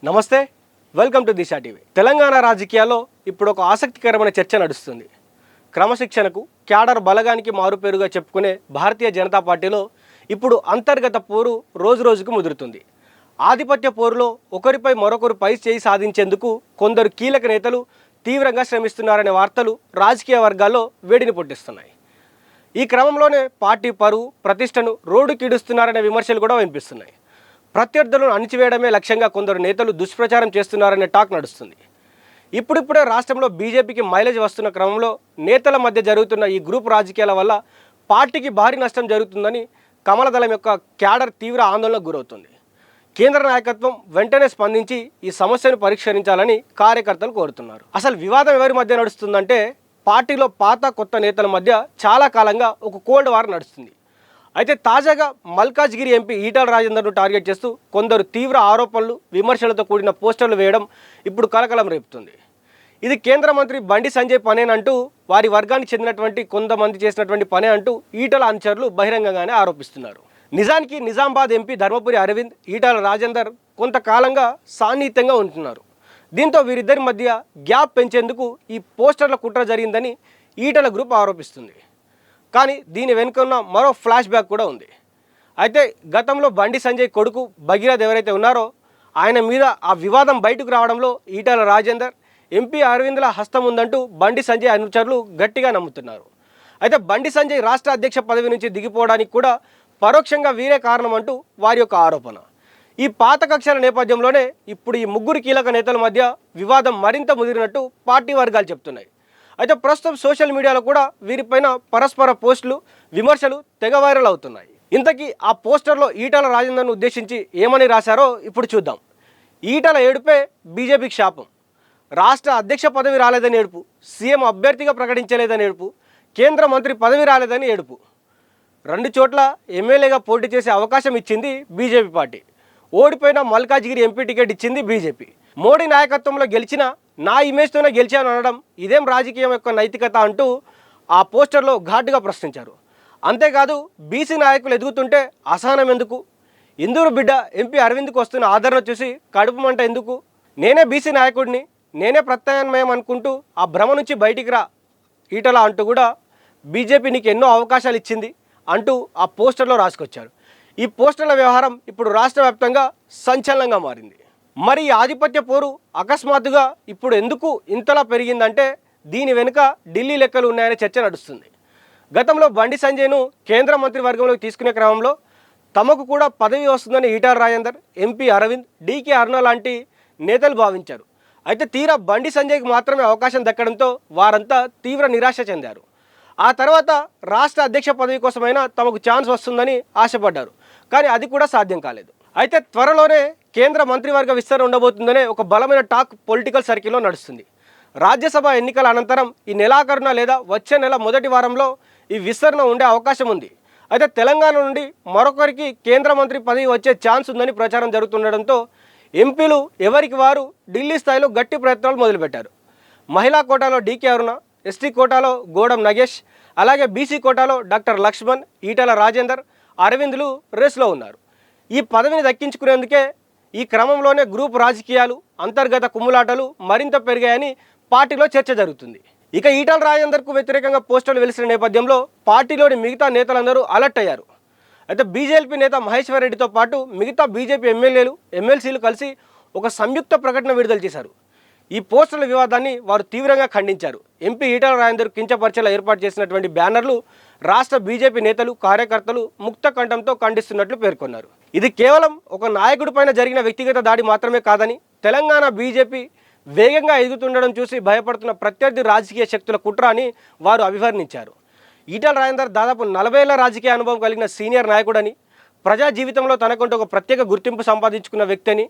నమస్తే, welcome to Disha TV. Telangana రాజకీయాల్లో ఇప్పుడు ఒక ఆసక్తికరమైన చర్చ నడుస్తుంది. క్రమశిక్షణకు, క్యాడర్ బలగానికి మారుపేరుగా చెప్పుకునే భారతీయ జనతా పార్టీలో ఇప్పుడు అంతర్గత పోరు రోజురోజుకు ముదురుతుంది. ఆధిపత్య పోరులో ఒకరిపై మరొకరు పై చేయి సాధించేందుకు కొందరు కీలక నేతలు తీవ్రంగా శ్రమిస్తున్నారనే వార్తలు రాజకీయ వర్గాల్లో వేడిని పుట్టిస్తున్నాయి. ఈ క్రమంలోనే పార్టీ పరువు, ప్రతిష్టను రోడ్డుకీడుస్తున్నారనే విమర్శలు కూడా వినిపిస్తున్నాయి. ప్రత్యర్థులను అణిచివేయడమే లక్ష్యంగా కొందరు నేతలు దుష్ప్రచారం చేస్తున్నారనే టాక్ నడుస్తుంది. ఇప్పుడిప్పుడే రాష్ట్రంలో బీజేపీకి మైలేజ్ వస్తున్న క్రమంలో నేతల మధ్య జరుగుతున్న ఈ గ్రూప్ రాజకీయాల వల్ల పార్టీకి భారీ నష్టం జరుగుతుందని కమలదళం యొక్క క్యాడర్ తీవ్ర ఆందోళనకు గురవుతుంది. కేంద్ర నాయకత్వం వెంటనే స్పందించి ఈ సమస్యను పరిష్కరించాలని కార్యకర్తలు కోరుతున్నారు. అసలు వివాదం ఎవరి మధ్య నడుస్తుందంటే పార్టీలో పాత కొత్త నేతల మధ్య చాలా కాలంగా ఒక కోల్డ్ వార్ నడుస్తుంది. అయితే తాజాగా మల్కాజ్గిరి ఎంపీ ఈటల రాజేందర్ను టార్గెట్ చేస్తూ కొందరు తీవ్ర ఆరోపణలు, విమర్శలతో కూడిన పోస్టర్లు వేయడం ఇప్పుడు కలకలం రేపుతుంది. ఇది కేంద్ర మంత్రి బండి సంజయ్ పనేనంటూ, వారి వర్గానికి చెందినటువంటి కొంతమంది చేసినటువంటి పనే అంటూ ఈటల అనుచరులు బహిరంగంగానే ఆరోపిస్తున్నారు. నిజానికి నిజామాబాద్ ఎంపీ ధర్మపురి అరవింద్, ఈటల రాజేందర్ కొంతకాలంగా సాన్నిహిత్యంగా ఉంటున్నారు. దీంతో వీరిద్దరి మధ్య గ్యాప్ పెంచేందుకు ఈ పోస్టర్ల కుట్ర జరిగిందని ఈటల గ్రూప్ ఆరోపిస్తుంది. కానీ దీని వెనుక ఉన్న మరో ఫ్లాష్ బ్యాక్ కూడా ఉంది. అయితే గతంలో బండి సంజయ్ కొడుకు భగీరథ్ ఎవరైతే ఉన్నారో ఆయన మీద ఆ వివాదం బయటకు రావడంలో ఈటల రాజేందర్, ఎంపీ అరవింద్ల హస్తం ఉందంటూ బండి సంజయ్ అనుచరులు గట్టిగా నమ్ముతున్నారు. అయితే బండి సంజయ్ రాష్ట్ర అధ్యక్ష పదవి నుంచి దిగిపోవడానికి కూడా పరోక్షంగా వీరే కారణం అంటూ వారి యొక్క ఆరోపణ. ఈ పాత కక్షల నేపథ్యంలోనే ఇప్పుడు ఈ ముగ్గురు కీలక నేతల మధ్య వివాదం మరింత ముదిరినట్టు పార్టీ వర్గాలు చెప్తున్నాయి. అయితే ప్రస్తుతం సోషల్ మీడియాలో కూడా వీరిపైన పరస్పర పోస్టులు, విమర్శలు తెగ వైరల్ అవుతున్నాయి. ఇంతకీ ఆ పోస్టర్లో ఈటల రాజేందర్ను ఉద్దేశించి ఏమని రాశారో ఇప్పుడు చూద్దాం. ఈటల ఏడుపే బీజేపీకి శాపం, రాష్ట్ర అధ్యక్ష పదవి రాలేదని ఏడుపు, సీఎం అభ్యర్థిగా ప్రకటించలేదని ఏడుపు, కేంద్ర మంత్రి పదవి రాలేదని ఏడుపు. 2 చోట్ల ఎమ్మెల్యేగా పోటీ చేసే అవకాశం ఇచ్చింది బీజేపీ పార్టీ. ఓడిపోయిన మల్కాజ్గిరి ఎంపీ టికెట్ ఇచ్చింది బీజేపీ. మోడీ నాయకత్వంలో గెలిచిన నా ఇమేజ్తోనే గెలిచాను అనడం ఇదేం రాజకీయం యొక్క నైతికత అంటూ ఆ పోస్టర్లో ఘాటుగా ప్రశ్నించారు. అంతేకాదు బీసీ నాయకులు ఎదుగుతుంటే అసహనం ఎందుకు, ఇందూరు బిడ్డ ఎంపీ అరవింద్కు వస్తున్న ఆదరణ చూసి కడుపు మంట ఎందుకు, నేనే బీసీ నాయకుడిని, నేనే ప్రత్యామ్నాయం అనుకుంటూ ఆ భ్రమ నుంచి బయటికి రా ఈటల అంటూ కూడా బీజేపీ నీకు ఎన్నో అవకాశాలు ఇచ్చింది అంటూ ఆ పోస్టర్లో రాసుకొచ్చారు. ఈ పోస్టర్ల వ్యవహారం ఇప్పుడు రాష్ట్ర వ్యాప్తంగా సంచలనంగా మారింది. మరి ఈ ఆధిపత్య పోరు అకస్మాత్తుగా ఇప్పుడు ఎందుకు ఇంతలా పెరిగిందంటే దీని వెనుక ఢిల్లీ లెక్కలు ఉన్నాయనే చర్చ నడుస్తుంది. గతంలో బండి సంజయ్ను కేంద్ర మంత్రి వర్గంలోకి తీసుకునే క్రమంలో తమకు కూడా పదవి వస్తుందని ఈటల రాజేందర్, ఎంపీ అరవింద్, డీకే అరుణ లాంటి నేతలు భావించారు. అయితే తీరా బండి సంజయ్కి మాత్రమే అవకాశం దక్కడంతో వారంతా తీవ్ర నిరాశ చెందారు. ఆ తర్వాత రాష్ట్ర అధ్యక్ష పదవి కోసమైనా తమకు ఛాన్స్ వస్తుందని ఆశపడ్డారు. కానీ అది కూడా సాధ్యం కాలేదు. అయితే త్వరలోనే కేంద్ర మంత్రివర్గ విస్తరణ ఉండబోతుందనే ఒక బలమైన టాక్ పొలిటికల్ సర్కిల్లో నడుస్తుంది. రాజ్యసభ ఎన్నికల అనంతరం ఈ నెలాఖరున లేదా వచ్చే నెల మొదటి వారంలో ఈ విస్తరణ ఉండే అవకాశం ఉంది. అయితే తెలంగాణ నుండి మరొకరికి కేంద్ర మంత్రి పదవి వచ్చే ఛాన్స్ ఉందని ప్రచారం జరుగుతుండడంతో ఎంపీలు ఎవరికి వారు ఢిల్లీ స్థాయిలో గట్టి ప్రయత్నాలు మొదలుపెట్టారు. మహిళా కోటాలో డీకే అరుణ, ఎస్టీ కోటాలో గోడం నగేష్, అలాగే బీసీ కోటాలో డాక్టర్ లక్ష్మణ్, ఈటల రాజేందర్, అరవింద్లు రేసులో ఉన్నారు. ఈ పదవిని దక్కించుకునేందుకే ఈ క్రమంలోనే గ్రూప్ రాజకీయాలు, అంతర్గత కుమ్ములాటలు మరింత పెరిగాయని పార్టీలో చర్చ జరుగుతుంది. ఇక ఈటల రాజేందర్కు వ్యతిరేకంగా పోస్టర్లు వెలిసిన నేపథ్యంలో పార్టీలోని మిగతా నేతలందరూ అలర్ట్ అయ్యారు. అయితే బీజేపీ నేత మహేశ్వర్ రెడ్డితో పాటు మిగతా బీజేపీ ఎమ్మెల్యేలు, ఎమ్మెల్సీలు కలిసి ఒక సంయుక్త ప్రకటన విడుదల చేశారు. ఈ పోస్టర్ల వివాదాన్ని వారు తీవ్రంగా ఖండించారు. ఎంపీ ఈటల రాజేందర్ కించపరిచేలా ఏర్పాటు చేసినటువంటి బ్యానర్లు రాష్ట్ర బీజేపీ నేతలు, కార్యకర్తలు ముక్త కంఠంతో ఖండిస్తున్నట్లు పేర్కొన్నారు. ఇది కేవలం ఒక నాయకుడి పైన జరిగిన వ్యక్తిగత దాడి మాత్రమే కాదని, తెలంగాణ బీజేపీ వేగంగా ఎదుగుతుండడం చూసి భయపడుతున్న ప్రత్యర్థి రాజకీయ శక్తుల కుట్ర అని వారు అభివర్ణించారు. ఈటల రాజేందర్ దాదాపు 40 ఏళ్ల రాజకీయ అనుభవం కలిగిన సీనియర్ నాయకుడని, ప్రజా జీవితంలో తనకంటూ ఒక ప్రత్యేక గుర్తింపు సంపాదించుకున్న వ్యక్తి అని,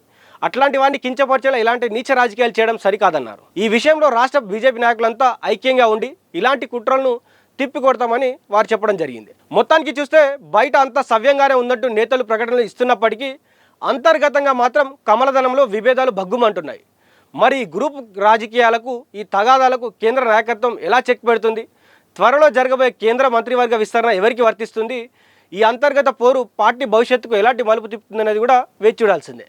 అట్లాంటి వాడిని కించపరిచేలా ఇలాంటి నీచ రాజకీయాలు చేయడం సరికాదన్నారు. ఈ విషయంలో రాష్ట్ర బీజేపీ నాయకులంతా ఐక్యంగా ఉండి ఇలాంటి కుట్రలను తిప్పికొడతామని వారు చెప్పడం జరిగింది. మొత్తానికి చూస్తే బయట అంతా సవ్యంగానే ఉన్నట్టు నేతలు ప్రకటనలు ఇస్తున్నప్పటికీ అంతర్గతంగా మాత్రం కమలదళంలో విభేదాలు భగ్గుమంటున్నాయి. మరి ఈ గ్రూప్ రాజకీయాలకు, ఈ తగాదాలకు కేంద్ర నాయకత్వం ఎలా చెక్ పెడుతుంది? త్వరలో జరగబోయే కేంద్ర మంత్రివర్గ విస్తరణ ఎవరికి వర్తిస్తుంది? ఈ అంతర్గత పోరు పార్టీ భవిష్యత్తుకు ఎలాంటి మలుపు తిప్పుతుందనేది కూడా వేచి చూడాల్సిందే.